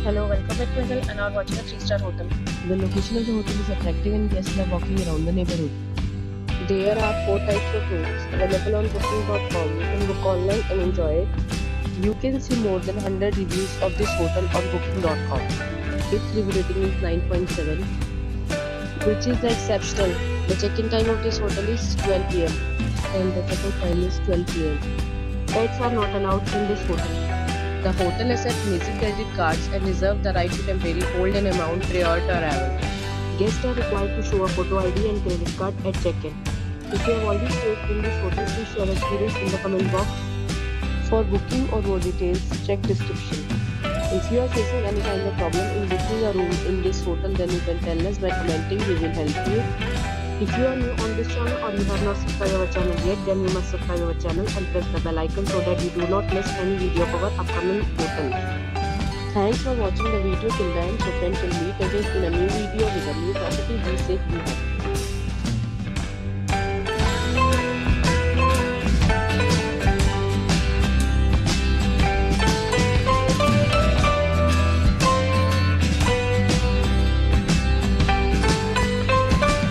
Hello, welcome back to my channel and are watching a 3-star hotel. The location of the hotel is attractive and guests love walking around the neighborhood. There are 4 types of rooms available on booking.com. You can book online and enjoy it. You can see more than 100 reviews of this hotel on booking.com. Its review rating is 9.7, which is exceptional. The check-in time of this hotel is 12 pm and the check-out time is 12 pm. Pets are not allowed in this hotel. The hotel accepts major credit cards and reserves the right to temporarily hold an amount prior to arrival. Guests are required to show a photo ID and credit card at check-in. If you have already stayed in this hotel, please share your experience in the comment box. For booking or more details, check description. If you are facing any kind of problem in booking a room in this hotel, then you can tell us by commenting. We will help you. If you are new on this channel or you have not subscribed our channel yet, then you must subscribe our channel and press the bell icon so that you do not miss any video of our upcoming hotel. Thanks for watching the video till the end. So friends, will meet again in a new video with a new property. Be safe.